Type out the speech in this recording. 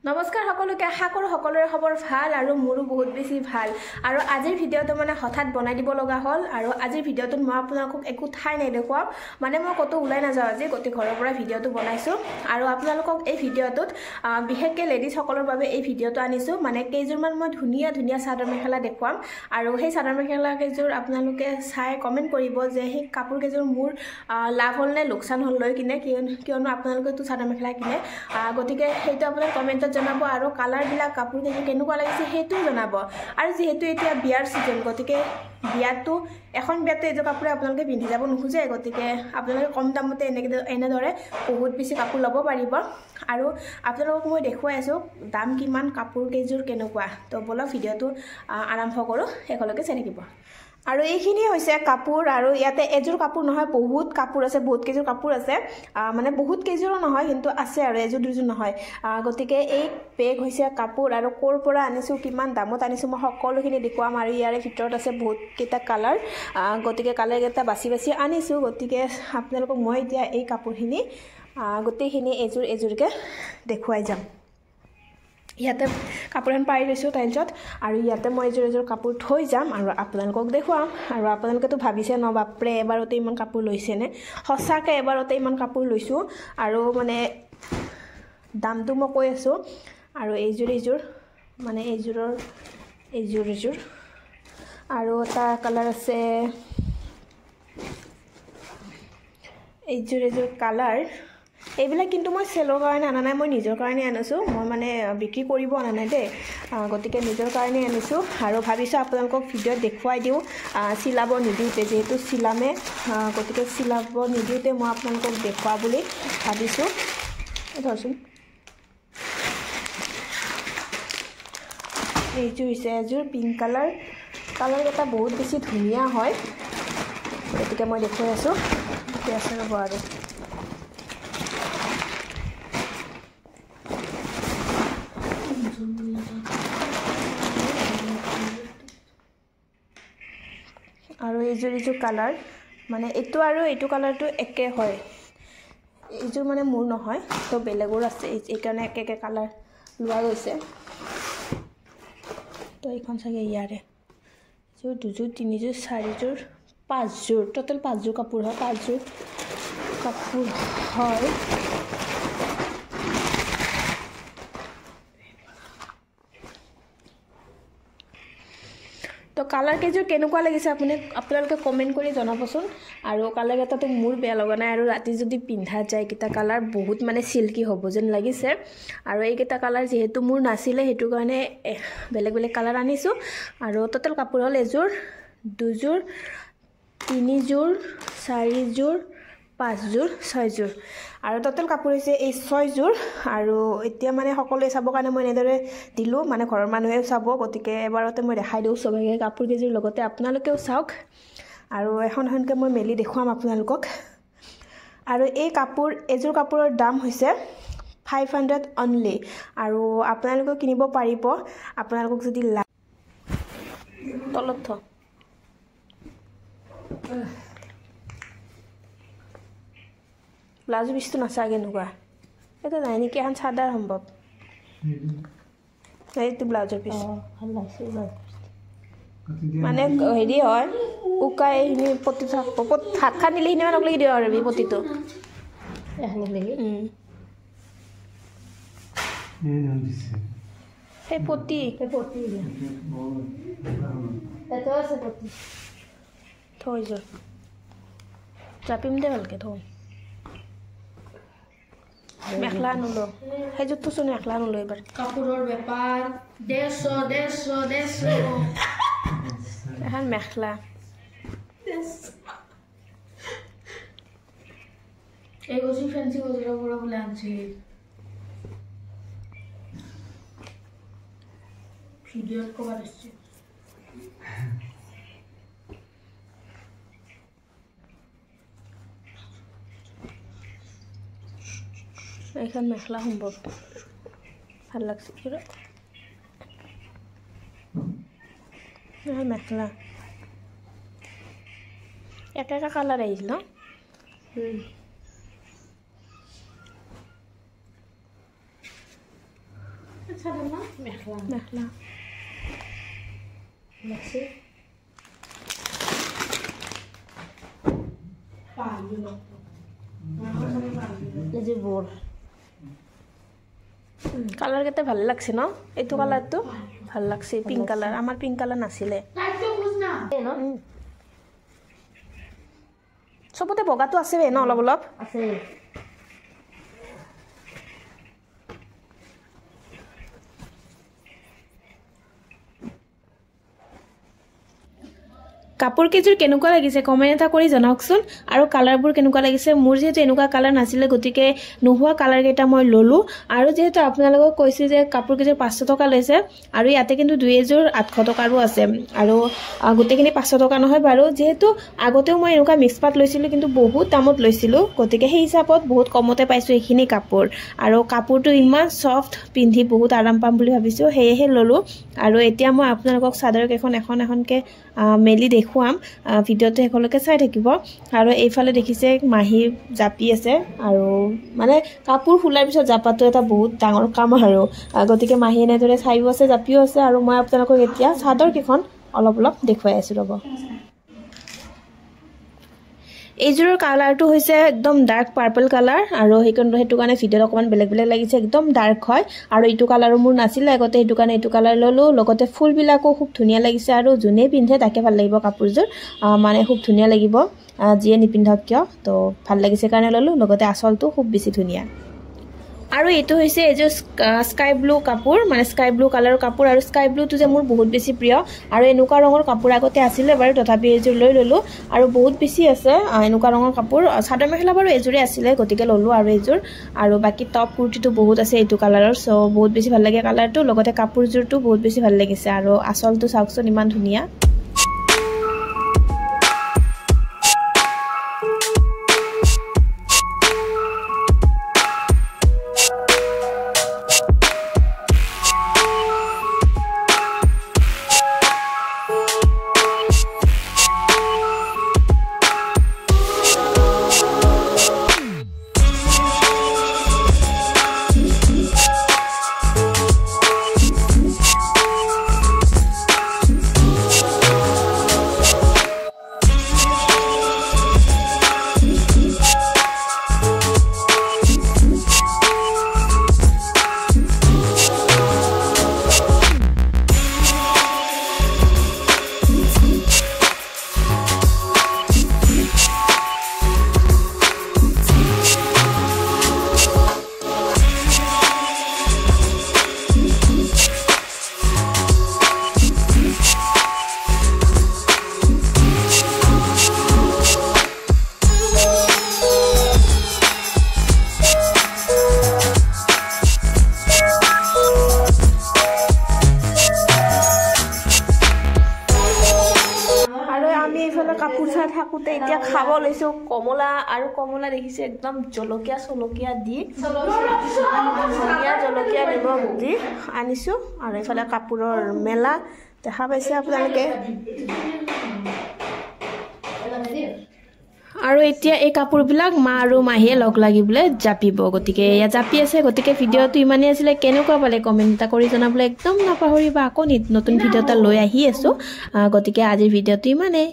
নমস্কাৰ সকলোকে আশা কৰো সকলোৰে খবৰ ভাল আৰু মোৰো বহুত বেছি ভাল আৰু আজিৰ ভিডিওটো মানে হঠাৎ বনাই দিব লগা হ'ল আৰু আজিৰ ভিডিওটোত মই আপোনালোকক একো ঠাই নাই দেখুৱাম মানে মই কতো ওলাই নাযাওঁ আজি গতি ঘৰৰ পৰা ভিডিওটো বনাইছো আৰু আপোনালোকক এই ভিডিওটোত বিশেষকৈ লেডিজ সকলৰ বাবে এই ভিডিওটো আনিছো মানে কেইজোৰমান মই ধুনীয়া ধুনীয়া চাদৰ মেখেলা দেখুৱাম আৰু সেই চাদৰ মেখেলা কেইজোৰ আপোনালোকে চাই কমেন্ট কৰিব যে সেই কাপোৰ কেইজোৰ মোৰ লাভ হ'ল নে লোকচান হ'ল লৈ কিনে কিয়নো আপোনালোকে তো চাদৰ মেখেলা কিনে গতিকে সেইটো আপোনালোকে কমেন্টত জনাব আৰু কালাৰ বিলাক কাপোৰ কেনেকুৱা লাগিছে হেতু জনাব আৰু যেহেতু এতিয়া বিয়াৰ সিজন গতিকে বিয়াটো এখন বিয়াতে এই কাপোৰে আপোনালোকে পিন্ধি যাব নোখোজে গতিকে আপোনালোকে কম দামতে এনেদৰে বহুত বেছি কাপোৰ ল'ব পাৰিব আৰু আপোনালোকক মই দেখুৱাই আছো দাম কিমান কাপোৰ কেইজোৰ কেনেকুৱা তো বলক ভিডিওটো আৰম্ভ কৰোঁ একেলগে চাই থাকিব আৰু এইখিনি হৈছে কাপোৰ আৰু ইয়াতে এজোৰ কাপোৰ নহয় বহুত কাপোৰ আছে বহুত কেইজোৰ কাপোৰ আছে মানে বহুত কেইজোৰো নহয় কিন্তু আছে আৰু এজোৰ দুজোৰ নহয় গতিকে এই বেগ হৈছে কাপোৰ আৰু ক'ৰ পৰা আনিছো কিমান দামত আনিছো মই সকলোখিনি দেখুৱাম আৰু ইয়াৰে ভিতৰত আছে বহুত কেইটা কালাৰ গতিকে কালাৰ কেইটা বাছি বাছি আনিছো গতিকে আপোনালোকক মই এতিয়া এই কাপোৰখিনি গোটেইখিনি এজোৰ এজোৰকে দেখুৱাই যাম ইয়াতে কাপোৰখন পাই লৈছো টাইলছত আৰু ইয়াতে মই এজোৰ এজোৰ কাপোৰ থৈ যাম আৰু আপোনালোকক দেখুৱাম আৰু আপোনালোকেতো ভাবিছে ন বাপৰে এবাৰতে ইমান কাপোৰ লৈছে নে সঁচাকৈ এবাৰতে ইমান কাপোৰ লৈছো আৰু মানে দামটো মই কৈ আছো আৰু এইজোৰ মানে এইজোৰৰ এইজোৰ আৰু এটা কালাৰ আছে এইজোৰ কালাৰ এইবিলাক কিন্তু মই সেলৰ কাৰণে আনা নাই মই নিজৰ কাৰণে আনিছো মই মানে বিক্ৰী কৰিব আনা নাই দে গতিকে নিজৰ কাৰণে আনিছো আৰু ভাবিছো আপোনালোকক ভিডিঅ'ত দেখুৱাই দিও চিলাব নিদিওতে যেহেতু চিলামে গতিকে চিলাব নিদিওতে মই আপোনালোকক দেখুৱা বুলি ভাবিছো ধৰচোন এইজোৰ হৈছে এজোৰ পিংক কালাৰ কেইটা বহুত বেছি ধুনীয়া হয় গতিকে মই দেখুৱাই আছো এতিয়া আছে ৰ'ব আৰু এইজোৰ কালাৰ মানে এইটো আৰু এইটো কালাৰটো একে হয় এইজোৰ মানে মোৰ নহয় তো বেলেগৰ আছে এইকাৰণে একে কালাৰ লোৱা গৈছে তো এইখন চাগে ইয়াৰে এইজোৰ দুজোৰ তিনিজোৰ চাৰিজোৰ পাঁচজোৰ টোটেল পাঁচজোৰ কাপোৰ হয় তো কালাৰ কেইজোৰ কেনেকুৱা লাগিছে আপোনালোকে কমেন্ট কৰি জনাবচোন আৰু কালাৰ কেইটাটো মোৰ বেয়া লগা নাই আৰু ৰাতি যদি পিন্ধা যায় কিটা কালাৰ বহুত মানে সিল্কি হ'ব যেন লাগিছে আৰু এইকেইটা কালাৰ যেহেতু মোৰ নাছিলে হেতু কাৰণে বেলেগ বেলেগ কালাৰ আনিছো আৰু টোটেল কাপোৰ হ'ল এজোৰ দুজোৰ তিনিজোৰ চাৰিজোৰ পাঁচজোৰ ছয়জোৰ আৰু টোটেল কাপোৰ হৈছে এই ছয়জোৰ আৰু এতিয়া মানে সকলোৱে চাবৰ কাৰণে মই এনেদৰে দিলোঁ মানে ঘৰৰ মানুহে চাব গতিকে এবাৰতে মই দেখাই দিওঁ চবকে কাপোৰ কেইজোৰ লগতে আপোনালোকেও চাওক আৰু এখনকে মই মেলি দেখুৱাম আপোনালোকক আৰু এই কাপোৰ এজোৰ কাপোৰৰ দাম হৈছে 500 অনলি আৰু আপোনালোকে কিনিব পাৰিব আপোনালোকক যদি তলত থ ব্লাউজ পিচটো নাচাগে এনেকুৱা এটা নাই নেকি এখন চাদাৰ সম্ভৱ এইটো ব্লাউজৰ পিচ মানে হেৰি হয় উকাই এইখিনি পতি থাকিব হাত খান্দিলে সিমান লাগি দিব পাৰিবি পতিটো সেই পতি থৈ যোৱা জাপিম দে ভালকৈ থওঁ মেখেলা আনিলো সেইযোৰটো চোন মেখেলা আনিলো এবাৰ কাপোৰৰ বেপাৰ 150 এখন মেখেলা এই গছি ফেন্সি বজাৰৰ পৰা বোলে আনছি ভিডিঅ'ত ক'বাত আছে এইখন মেখেলা সম্ভৱ ভাল লাগছে মেখেলা একে কালাৰ আহিছিল ন মেখলা কালার কেইটা ভাল লাগছে ন এইটো কালারটো ভাল লাগছে পিঙ্ক কালার আমার পিঙ্ক কালার নাছিলে সবতে বগাটো আছে ন অলপ অলপ আছে কাপোৰ কেইযোৰ কেনেকুৱা লাগিছে কমেন্ট এটা কৰি জনাওকচোন আৰু কালাৰবোৰ কেনেকুৱা লাগিছে মোৰ যেহেতু এনেকুৱা কালাৰ নাছিলে গতিকে নোহোৱা কালাৰ কেইটা মই ললো আৰু যেহেতু আপোনালোকক কৈছে যে কাপোৰ কেইযোৰ 500 টকা লৈছে আৰু ইয়াতে কিন্তু দুই এযোৰ 800 টকাৰো আছে আৰু গোটেইখিনি 500 টকা নহয় বাৰু যেহেতু আগতেও মই এনেকুৱা মিক্স পাট লৈছিলো কিন্তু বহুত দামত লৈছিলো গতিকে সেই হিচাপত বহুত কমতে পাইছো এইখিনি কাপোৰ আৰু কাপোৰটো ইমান সফট পিন্ধি বহুত আৰাম পাম বুলি ভাবিছো হেহে ললো আৰু এতিয়া মই আপোনালোকক চাদৰ কেখন এখনকে মেলি দেখুৱাম ভিডিওটো হেকলকে চাই থাকিব আৰু এইফালে দেখিছে মাহি জাপি আছে আৰু মানে কাপোৰ ফুলাৰ পিছত জাপাটো এটা বহুত ডাঙৰ কাম আৰু গতিকে মাহি এনেদৰে চাইও আছে জাপিও আছে আৰু মই আপোনালোকক এতিয়া চাদৰ কেখন অলপ অলপ দেখুৱাই আছো ৰব এইযোৰৰ কালাৰটো হৈছে একদম ডাৰ্ক পাৰ্পল কালাৰ আৰু হেতু কাৰণে ভিডিওত অকমান বেলেগ বেলেগ লাগিছে একদম ডাৰ্ক হয় আৰু এইটো কালাৰো মোৰ নাছিল আগতে হেতু কাৰণে এইটো কালাৰ ললো লগতে ফুল বিলাকো খুব ধুনিয়া লাগিছে আৰু জুনে পিন্ধে তাকে ভাল লাগিব কাপোৰযোৰ মানে খুব ধুনিয়া লাগিব জিয়ে নিপিন্ধক কিয় তো ভাল লাগিছে কাৰণে ললো লগতে আচলটো খুব বেছি ধুনিয়া আৰু এটো হৈছে এজো স্কাই ব্লু কাপোৰ মানে স্কাই ব্লু কালাৰৰ কাপোৰ আৰু স্কাই ব্লুটো যে মোৰ বহুত বেছি প্ৰিয় আৰু এনেকুৱা ৰঙৰ কাপোৰ আগতে আছিল বাৰু তথাপি এজো লৈ ললো আৰু বহুত বেছি আছে এনেকুৱা ৰঙৰ কাপোৰ চাদৰ মেখেলা বাৰু এজোৰে আছিল গতিকে ললো আৰু এজোৰ আৰু বাকি টপ কুৰ্তিটো বহুত আছে এইটো কালাৰৰ সো বহুত বেছি ভাল লাগে কালাৰটো লগতে কাপোৰজোৰটো বহুত বেছি ভাল লাগিছে আৰু আচলটো চাওকচোন ইমান ধুনিয়া কাপোৰ চাই থাকোতে এতিয়া খাব লৈছো কমলা আৰু কমলা দেখিছে একদম জলকীয়া চলকীয়া দি জলকীয়া নিমখ দি আনিছো আৰু এফালে কাপোৰৰ মেলা দেখা পাইছে আপোনালোকে আৰু এতিয়া এই কাপোৰবিলাক মা আৰু মাহিয়ে লগ লাগিবলে জাপিব গতিকে ইয়া জাপি আছে গতিকে ভিডিওটো ইমানেই আছিল কেনেকুৱা পালে কমেন্ট এটা কৰি জনাবলে একদম নাপাহৰিবা আকৌ নতুন ভিডিও এটা লৈ আহি আছো গতিকে আজিৰ ভিডিওটো ইমানেই